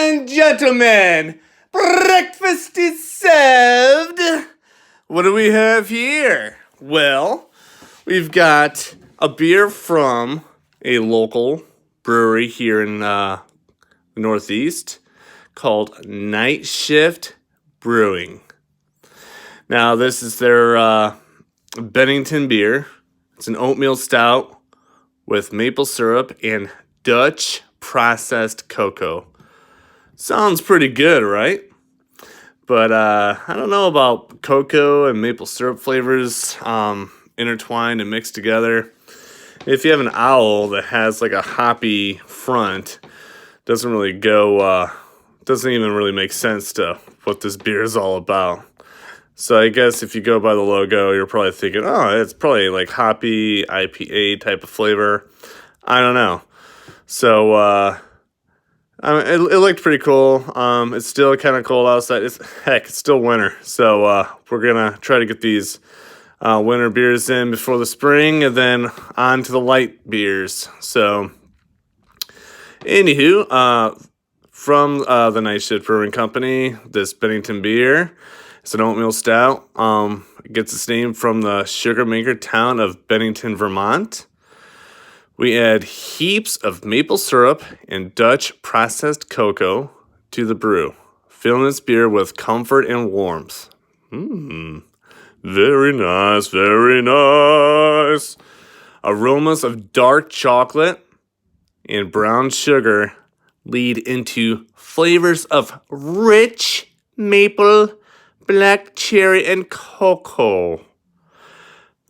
and gentlemen, breakfast is served. What do we have here? Well, we've got a beer from a local brewery here in the Northeast called Night Shift Brewing. Now, this is their Bennington beer. It's an oatmeal stout with maple syrup and Dutch processed cocoa. Sounds pretty good, right? But I don't know about cocoa and maple syrup flavors intertwined and mixed together. If you have an owl that has like a hoppy front, doesn't really go, doesn't even really make sense to what this beer is all about. So I guess if you go by the logo, you're probably thinking, oh, it's probably like hoppy IPA type of flavor. I don't know. So it looked pretty cool. It's still kind of cold outside. It's still winter. So we're going to try to get these winter beers in before the spring and then on to the light beers. So anywho, from the Night Shift Brewing Company, this Bennington beer. It's an oatmeal stout. It gets its name from the sugar maker town of Bennington, Vermont. We add heaps of maple syrup and Dutch processed cocoa to the brew, filling this beer with comfort and warmth. Very nice, very nice. Aromas of dark chocolate and brown sugar lead into flavors of rich maple, black cherry, and cocoa.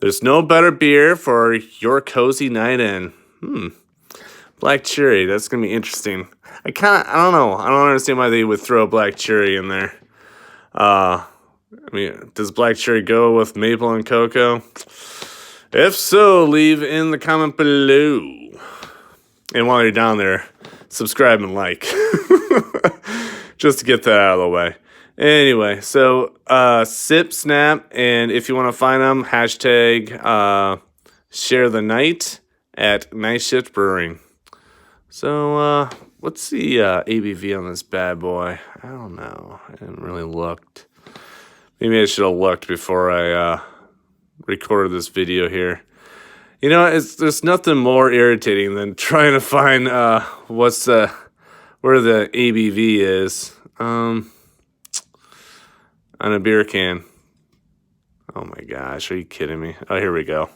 There's no better beer for your cozy night in. Black cherry, that's going to be interesting. I don't know. I don't understand why they would throw black cherry in there. I mean, does black cherry go with maple and cocoa? If so, leave in the comment below. And while you're down there, subscribe and like. Just to get that out of the way. Anyway, so Sip, Snap, and if you want to find them, hashtag share the night at Night Shift Brewing. So what's the ABV on this bad boy? I don't know. I haven't really looked. Maybe I should have looked before I recorded this video here. You know, there's nothing more irritating than trying to find where the ABV is. On a beer can. Oh my gosh, are you kidding me? Oh, here we go.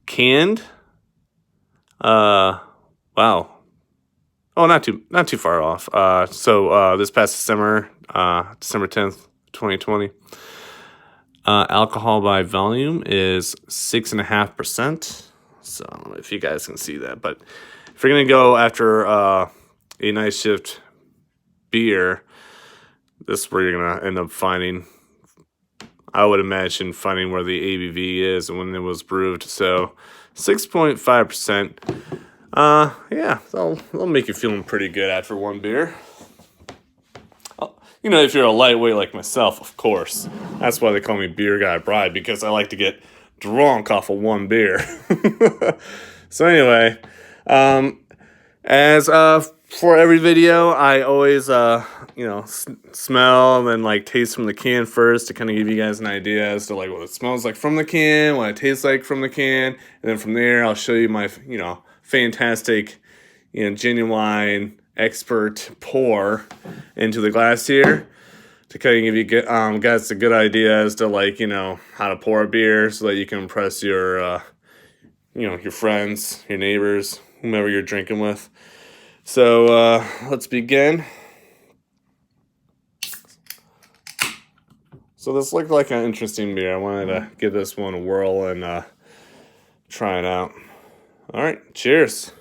Canned. Wow. Oh, not too far off. So this past December 10th, 2020. Alcohol by volume is 6.5%. So I don't know if you guys can see that, but if you're gonna go after a Night Shift beer, this is where you're gonna end up finding. I would imagine finding where the ABV is and when it was brewed. So 6.5%. Yeah, that'll make you feeling pretty good after one beer. You know, if you're a lightweight like myself, of course. That's why they call me Beer Guy Bry, because I like to get drunk off of one beer. So anyway, as for every video, I always smell and then like taste from the can first to kind of give you guys an idea as to like what it smells like from the can, what it tastes like from the can, and then from there I'll show you my fantastic genuine expert pour into the glass here to kind of give you guys a good idea as to like how to pour a beer so that you can impress your your friends, your neighbors, whomever you're drinking with. So let's begin. So this looked like an interesting beer. I wanted to give this one a whirl and try it out. All right, cheers.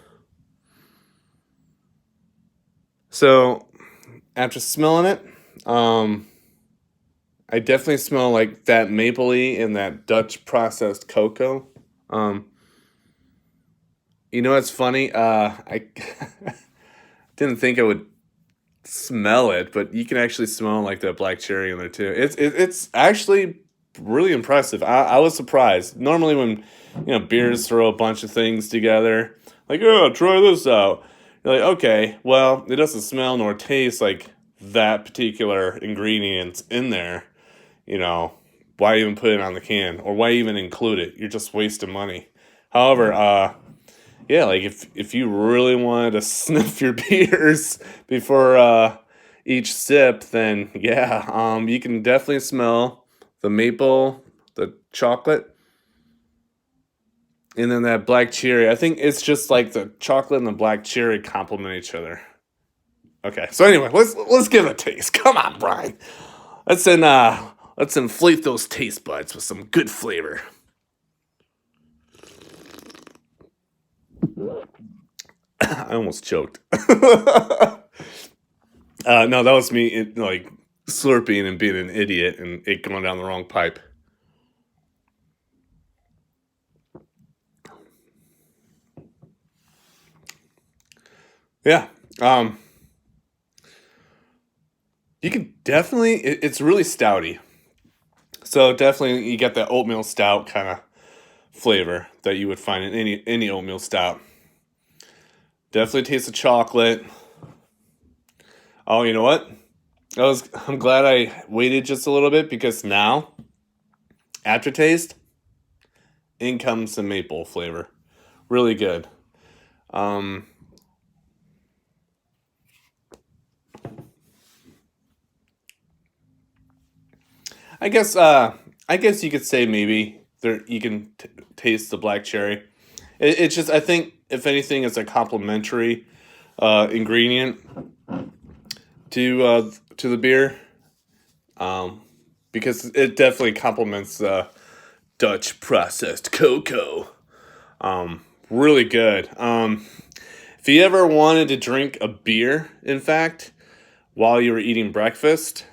So after smelling it, I definitely smell like that mapley and that Dutch processed cocoa. It's funny. I didn't think I would smell it, but you can actually smell like that black cherry in there too. It's actually really impressive. I was surprised. Normally when beers throw a bunch of things together, like, oh, try this out, You're like, okay, well, it doesn't smell nor taste like that particular ingredient's in there. You know, why even put it on the can, or why even include it? You're just wasting money. However, yeah, like if you really wanted to sniff your beers before each sip, then yeah, you can definitely smell the maple, the chocolate, and then that black cherry. I think it's just like the chocolate and the black cherry complement each other. Okay, so anyway, let's give it a taste. Come on, Brian. Let's inflate those taste buds with some good flavor. I almost choked. No, that was me like slurping and being an idiot and it going down the wrong pipe. Yeah. You can definitely, it's really stouty. So definitely you get that oatmeal stout kind of flavor that you would find in any oatmeal stout. Definitely taste the chocolate. Oh, you know what? I'm glad I waited just a little bit, because now, aftertaste, in comes the maple flavor. Really good. I guess you could say maybe there you can taste the black cherry. It's just, I think if anything, it's a complementary ingredient to the beer, because it definitely complements Dutch processed cocoa. Really good. If you ever wanted to drink a beer, in fact, while you were eating breakfast,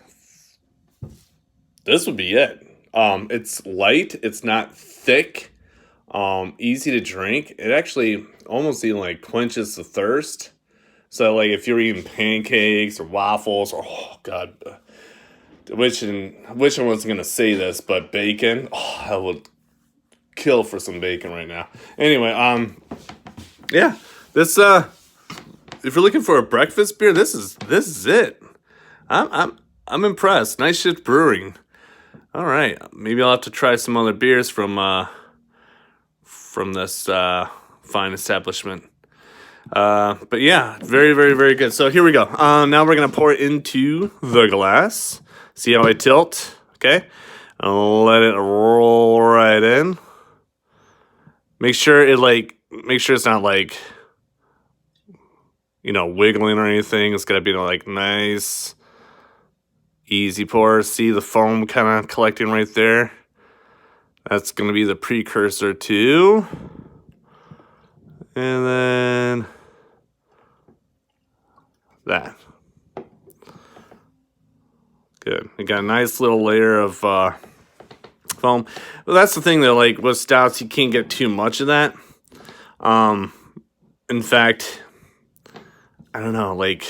this would be it. It's light. It's not thick. Easy to drink. It actually almost even like quenches the thirst. So like if you're eating pancakes or waffles, or oh god, which I wasn't gonna say this, but bacon. Oh, I would kill for some bacon right now. Anyway, yeah, this if you're looking for a breakfast beer, this is it. I'm impressed. Night Shift Brewing. All right, maybe I'll have to try some other beers from this fine establishment. But yeah, very, very, very good. So here we go. Now we're gonna pour it into the glass. See how I tilt? Okay, and let it roll right in. Make sure it's not like, wiggling or anything. It's gotta be like nice, easy pour. See the foam kind of collecting right there? That's gonna be the precursor to. And then that. Good. We got a nice little layer of foam. Well, that's the thing though, like with stouts, you can't get too much of that. In fact, I don't know, like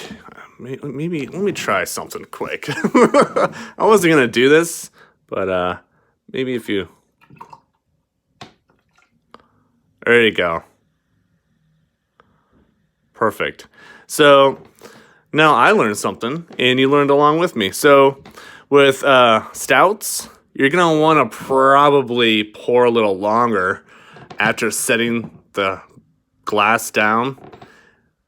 maybe let me try something quick. I wasn't gonna do this, but maybe if you. There you go. Perfect. So now I learned something, and you learned along with me. So with stouts, you're going to want to probably pour a little longer after setting the glass down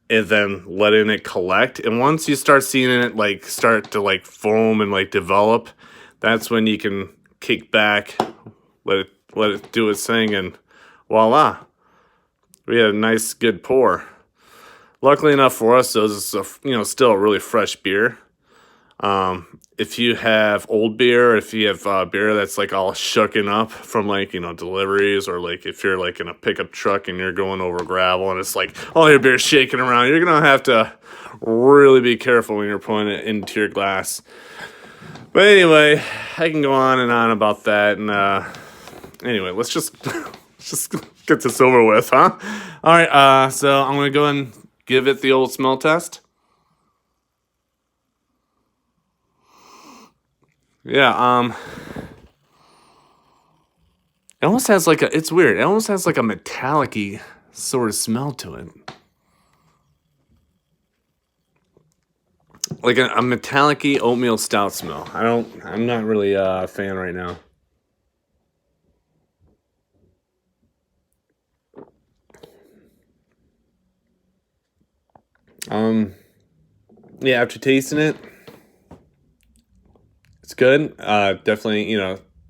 and then letting it collect. And once you start seeing it start to foam and develop, that's when you can kick back, let it do its thing, and voila. We had a nice good pour. Luckily enough for us, though, this is still a really fresh beer. If you have old beer, if you have beer that's all shooken up from deliveries, or if you're in a pickup truck and you're going over gravel and it's all your beer's shaking around, you're gonna have to really be careful when you're pouring it into your glass. But anyway, I can go on and on about that. And anyway, let's just get this over with, huh? All right. So I'm gonna go and give it the old smell test. Yeah, it almost has it's weird. It almost has a metallic-y sort of smell to it. like a metallic-y oatmeal stout smell. I'm not really a fan right now. Yeah, after tasting it, it's good. Definitely,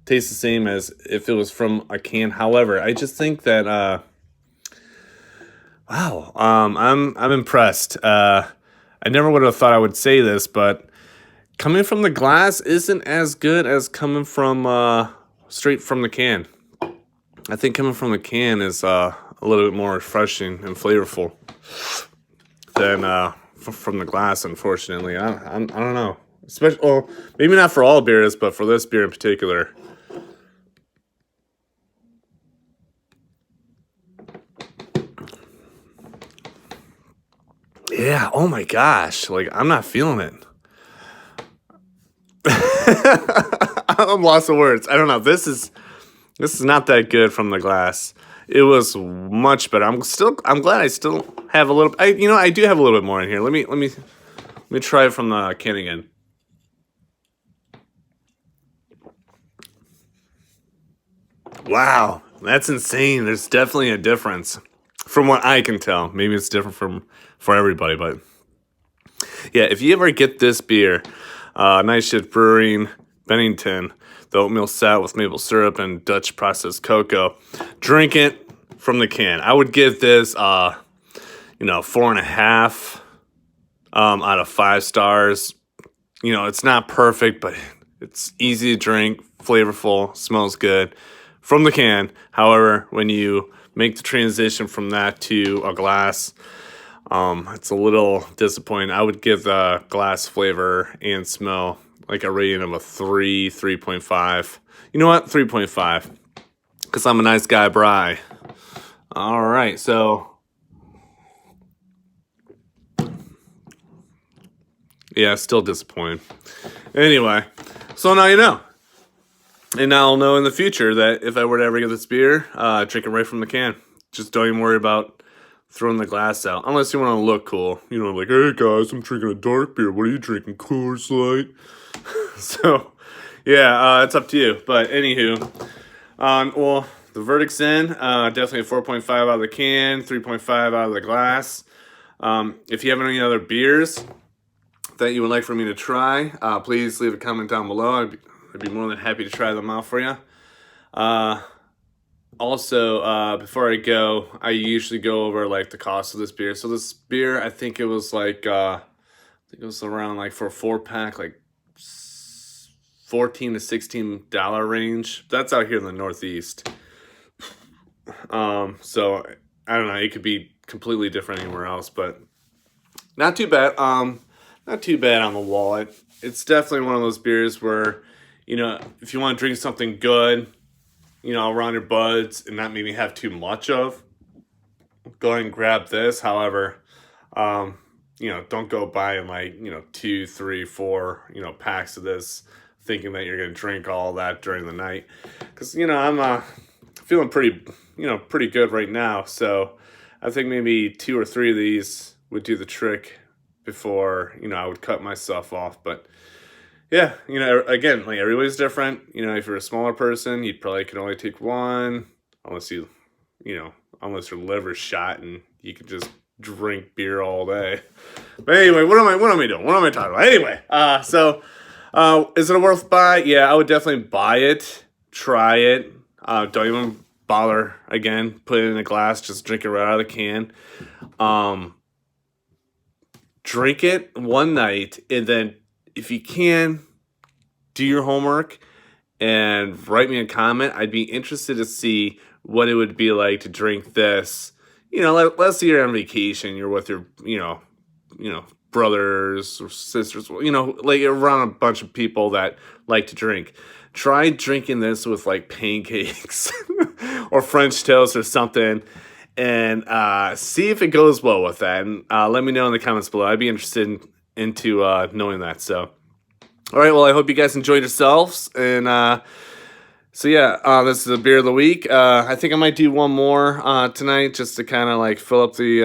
tastes the same as if it was from a can. However, I just think that wow, I'm impressed. I never would have thought I would say this, but coming from the glass isn't as good as coming from straight from the can. I think coming from the can is a little bit more refreshing and flavorful than from the glass. Unfortunately, I don't know. Especially, well, maybe not for all beers, but for this beer in particular. Yeah. Oh my gosh. Like, I'm not feeling it. I'm lost of words. I don't know. This is not that good from the glass. It was much better. I'm glad I still have a little. I do have a little bit more in here. Let me try it from the can again. Wow, that's insane. There's definitely a difference from what I can tell. Maybe it's different for everybody, but yeah, if you ever get this beer, Night Shift Brewing, Bennington, the oatmeal stout with maple syrup and Dutch processed cocoa, drink it from the can. I would give this, 4.5 out of 5 stars. It's not perfect, but it's easy to drink, flavorful, smells good from the can. However, when you make the transition from that to a glass, it's a little disappointing. I would give the glass flavor and smell like a rating of a 3.5. You know what? 3.5. Because I'm a nice Guy Bry. All right, so yeah, still disappointed. Anyway, so now you know. And now I'll know in the future that if I were to ever get this beer, drink it right from the can. Just don't even worry about throwing the glass out. Unless you want to look cool. Like, hey guys, I'm drinking a dark beer. What are you drinking? Coors Light? So, yeah, it's up to you. But anywho, well, the verdict's in. Definitely a 4.5 out of the can, 3.5 out of the glass. If you have any other beers that you would like for me to try, please leave a comment down below. I'd be more than happy to try them out for you. Also, before I go, I usually go over like the cost of this beer. So this beer, I think it was like, around like for a 4-pack, like $14 to $16 range. That's out here in the Northeast. So I don't know. It could be completely different anywhere else, but not too bad. Not too bad on the wallet. It's definitely one of those beers where, if you want to drink something good, around your buds and not maybe have too much of, go ahead and grab this. However, don't go buying like, 2, 3, 4, packs of this thinking that you're going to drink all that during the night. Because, I'm feeling pretty good right now. So I think maybe 2 or 3 of these would do the trick before, I would cut myself off. But yeah, again, like everybody's different. If you're a smaller person, you probably can only take one, unless unless your liver's shot and you can just drink beer all day. But anyway, what am I doing? What am I talking about? Anyway, is it a worth buy? Yeah, I would definitely buy it, try it. Don't even bother again, put it in a glass, just drink it right out of the can. Drink it one night, and then if you can, do your homework and write me a comment. I'd be interested to see what it would be like to drink this. Let's say you're on vacation, you're with your, brothers or sisters, like you're around a bunch of people that like to drink. Try drinking this with like pancakes or French toast or something, and see if it goes well with that. And let me know in the comments below. I'd be interested into knowing that. So, all right. Well, I hope you guys enjoyed yourselves. And so yeah, this is a beer of the week. I think I might do one more tonight just to kind of like fill up the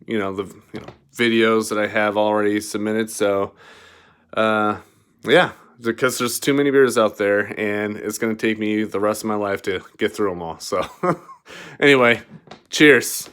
videos that I have already submitted. So, yeah, because there's too many beers out there, and it's going to take me the rest of my life to get through them all. So, anyway, cheers.